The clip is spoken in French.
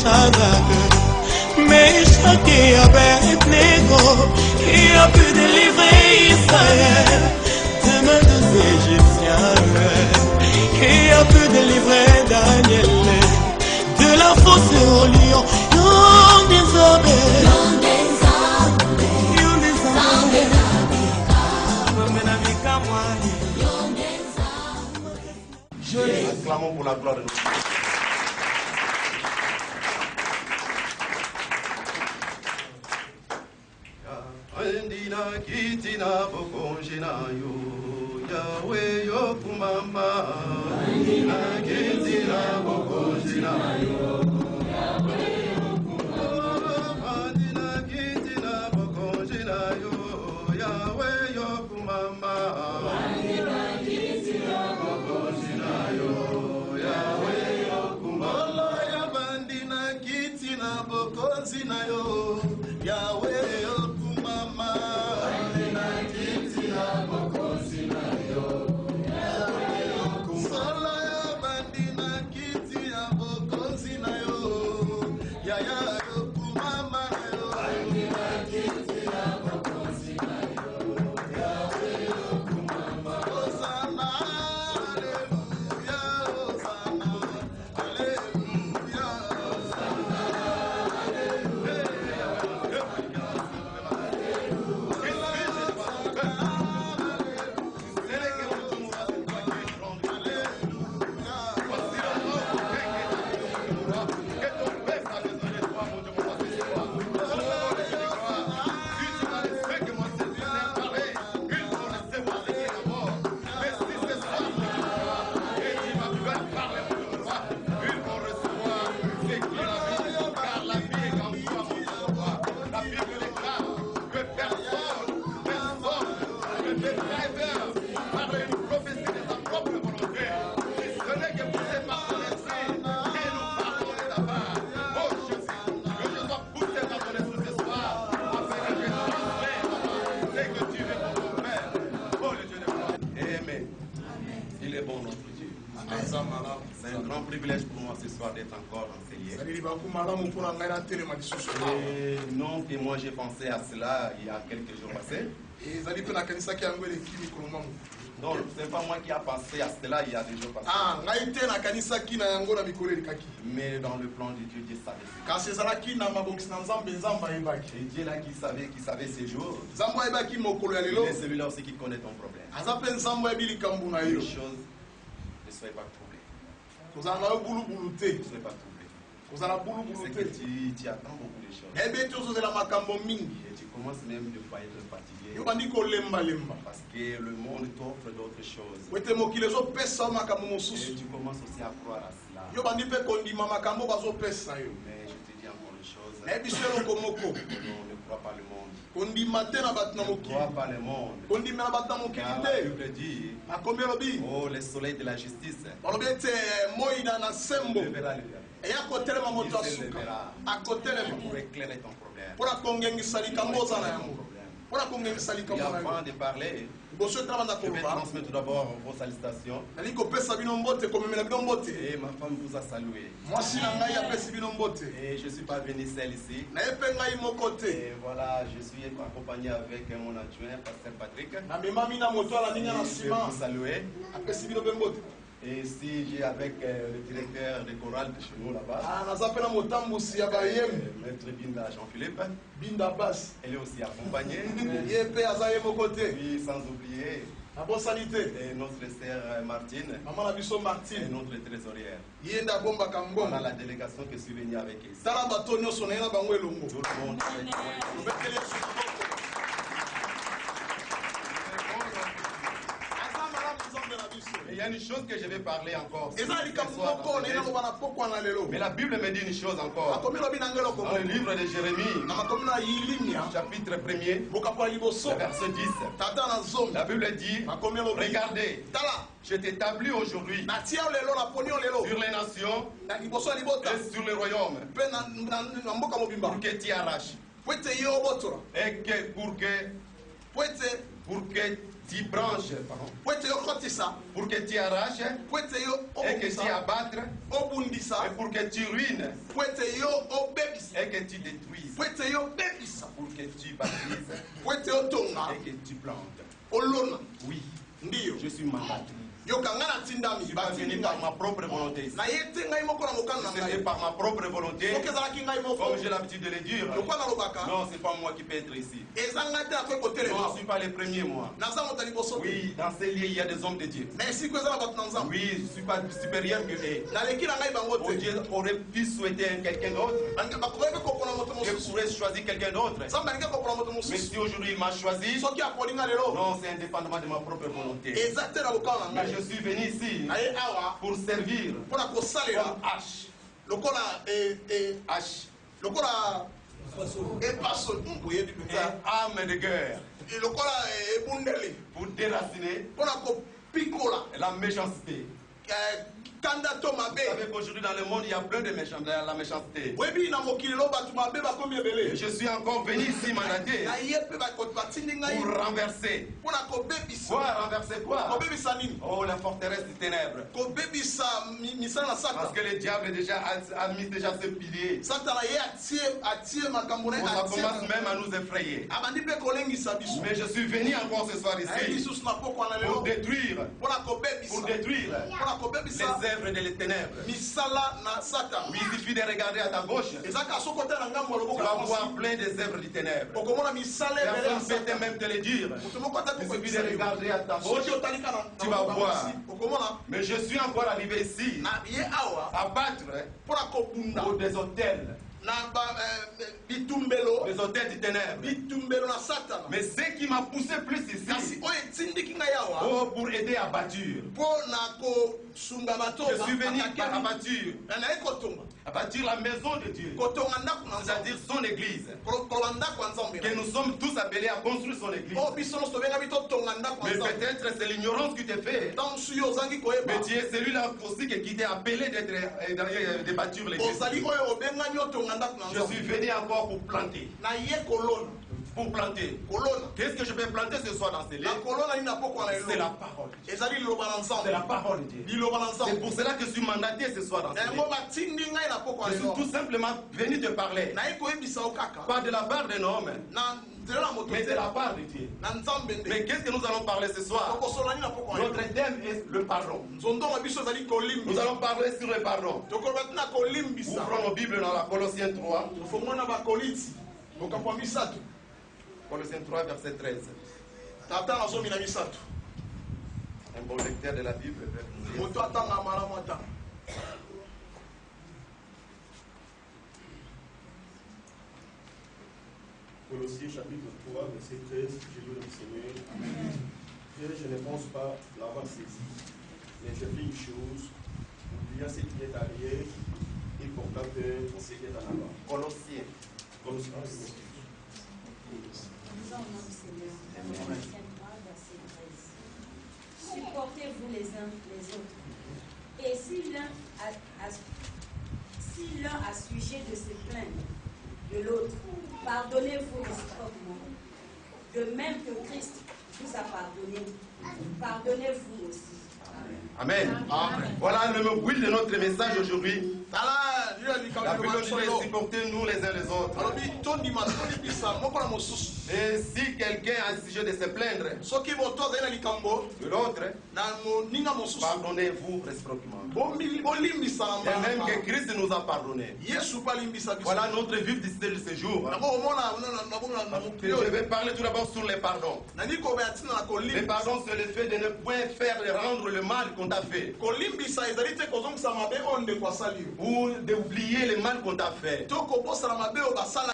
Shadrach, Meshach et Abednego, qui a pu délivrer Israël de main des Égyptiens, qui a pu délivrer Daniel de la fosse au lion. Yon des abeilles, acclamons pour la gloire de Dieu. Andina kitina bokonjina yo Yahweh yo kumama Andina kitina bokonjina yo Yahweh yo kumama Andina kitina bokonjina yo Yahweh yo kumama Andina kitina bokonjina yo Yahweh yo kumama ya bandina kitina bokonjina yo Yahweh yo C'est un grand privilège pour moi ce soir d'être encore enseigné. Et non que moi j'ai pensé à cela il y a quelques jours passés. Non, ce n'est pas moi qui a pensé à cela il y a des jours passés. Mais dans le plan de Dieu, Dieu savait. Et Dieu là qui savait ces jours. Il est celui-là aussi qui connaît ton problème. Les choses ne soyez pas troublés. Ne soyez pas troublés. C'est que tu attends beaucoup de choses. Et tu commences même de pas être fatigué. Parce que le monde t'offre d'autres choses. Et tu commences aussi à croire à cela. Mais je te dis encore une chose. Non, ne crois pas le monde. Ne crois pas le monde. Car la Bible dit, oh, le soleil de la justice levera le pour éclairer ton problème. Et avant de parler, je vais transmettre tout d'abord vos salutations. Et ma femme vous a salué. Et je ne suis pas venu seul ici. Et voilà, je suis accompagné avec mon adjoint, Pasteur Patrick. Et je vais vous saluer. Et si j'ai avec le directeur de chorale de chez nous là-bas, Maître Binda Jean-Philippe, elle est aussi accompagnée. Puis sans oublier et notre sœur Martine, et notre trésorière. On a la délégation qui est venue avec elle. Tout le monde avec il y a une chose que je vais parler encore. Mais la Bible me dit une chose encore. Dans le livre de Jérémie, chapitre 1er, verset 10, la Bible dit, regardez, je t'établis aujourd'hui sur les nations et sur les royaumes pour que tu arraches et que pour que tu branches, pardon, po ete yo kotisa, pour que tu arraches po ete yo et que tu obundisa, abattes obundisa, et pour que tu ruines po ete yo obebisa, et que tu détruises, po ete yo bebisa, pour que tu bâtisses po ete yo tonga, et que tu plantes. olona. Oui, Ndiyo. je suis mandaté. Yoka nga natindami, Je suis pas venu par ma propre volonté ici. na ye te ngai moko na mokano na C'était ngai. par ma propre volonté, Soki ezalaki ngai moko, comme j'ai l'habitude de le dire. lokwa nalobaka, Non, c'est pas moi qui peux être ici. eza ngai te nakoki Non, je kotelema. ne suis pas le premier, moi. Naza moto ya liboso te. Oui, dans ces lieux, il y a des hommes de Dieu. Na esiko eza na bato na nzambe. Oui, je ne suis pas supérieur que eux. Naleki na ngai bango Oh, te. Dieu aurait pu souhaiter quelqu'un d'autre, Bakoki mpe kopona moto que mosusu. pourrait choisir quelqu'un d'autre. Nzambe alingi kopona moto Mais mosusu. si aujourd'hui il m'a choisi, Soki aponi nga lelo, non, c'est indépendamment de ma propre volonté. eza te na lokalo na Mais je ngai. suis venu ici Na ye awa, pour servir mpona kosalela, comme H. lokola H. lokola epaso, oyebi Et mpenza. âme de guerre. Lokola ebundeli, Pour déraciner mpona kopikola, la méchanceté. kanda to Vous mabe. savez qu'aujourd'hui dans le monde il y a plein de la méchanceté. Oyebi na mokili lo bato mabe bakomi Et ebele. je suis encore venu ici mandaté Na ye mpe batindi ngai pour renverser. mpona kobebisa. Quoi renverser quoi? Kobebisa nini? Oh, la forteresse des ténèbres. Kobebisa misala na Parce Satan. que le diable déjà a mis déjà ses piliers. Satana ye atie makambo na ye, Bon, ça commence atie même à nous effrayer. abandi mpe kolengisa biso. Mais je suis venu encore ce soir Ayebi ici lisusu na pokwa na pour lelo détruire mpona kobebisa, les mpona kobebisa œuvres des ténèbres. misala na Satan. Oui, il suffit de regarder à ta gauche. Ezaka soko te na ngambo ya Tu loboko vas ya voir mwasi. plein des œuvres du ténèbre. Okomona misala ebele ya Personne ne peut Satan. même te le dire. Moto moko ata Il suffit kokoyebisa de yo. regarder à ta gauche. Soki otali kaka na Tu vas loboko ya voir. mwasi, okomona Mais je suis encore arrivé ici na ye awa à battre mpona kobunda pour des hôtels, na bitumbelo des hôtels du ténèbre. bitumbelo na Satana. Mais ce qui m'a poussé plus Kasi ici, oyo etindiki ngai awa oh, pour aider à bâtir. mpo na kosunga bato Je suis venu à bâtir, naye kotonga à bâtir la maison de Dieu, kotonga ndako na nzambe, c'est-à-dire son église. koloba ndako ya nzambe Que nous sommes tous appelés à construire son église. oyo biso nyonso tobengami totonga ndako Mais ya nzambe. peut-être c'est l'ignorance qui te fait. ntango mosusu yo ozangi koyeba, Mais tu es celui-là aussi qui t'est appelé de bâtir l'église. ozali oyo obengami otonga ndako na Je suis nzambe. venu encore pour planter. na ye kolona Pour planter. kolona Qu'est-ce que je peux planter ce soir dans ces lieux? na kolona nini na pokwa na C'est la elo parole de Dieu. ezali liloba na C'est la nzambe, parole de Dieu. liloba na C'est nzambe. pour cela que je suis mandaté ce soir dans na ces lieux. yango batindi ngai na pokwa Je na suis elo tout simplement venu te parler. naye koyebisa yo kaka Pas de la part d'un homme, na nzela na moto mais de te, la part de Dieu. na nzambe Mais nde qu'est-ce que nous allons parler ce soir? tokosola nini na pokwa na Notre elo. thème est le pardon. nzondongo biso ezali Nous kolimbisa, allons parler sur le pardon. tokoloba tina kolimbisa. Ouvrons nos Bibles dans la Colossiens 3. tofongona bakoliti mokambo ya misato Colossiens 3, verset 13. tata na zomi na misato, Un bon lecteur de la Bible peut nous lire. moto atanga malamu ata. Colossiens chapitre 3, verset 13, je lis le Seigneur. Frère, je ne pense pas l'avoir saisi, mais j'ai fait une chose, oubliant ce qui est arrière et portant vers ce qui est en avant. Colossiens. Colossiens. Lisons au nom du Seigneur. Colossiens 3, verset 13. Supportez-vous les uns les autres. Et si l'un a sujet de se plaindre de l'autre, pardonnez-vous réciproquement. De même que Christ vous a pardonné, pardonnez-vous aussi. Amen. Amen. Voilà le but de notre message aujourd'hui. tala yo La likambo Bible dit de solo supporter nous les uns les autres. alobi tondima tolibisa moko na mosusu. Et si quelqu'un a le sujet de se plaindre soki moto azali na likambo de l'autre, na moninga mosusu, pardonnez-vous réciproquement. bolimbisa na Et même mbala. que Christ nous a pardonné. yesu mpe alimbisa biso. Voilà notre vif décidé de ce jour. nango omona na mokili Je oyo vais parler tout d'abord sur les pardons. nani kobeya ntina na Les kolimbisa. pardons, c'est le fait de ne point faire de rendre le mal qu'on t'a fait. kolimbisa ezali te kozongisa mabe oyo ndeko asali yo Ou d'oublier le mal qu'on t'a fait. to kobosana mabe oyo basala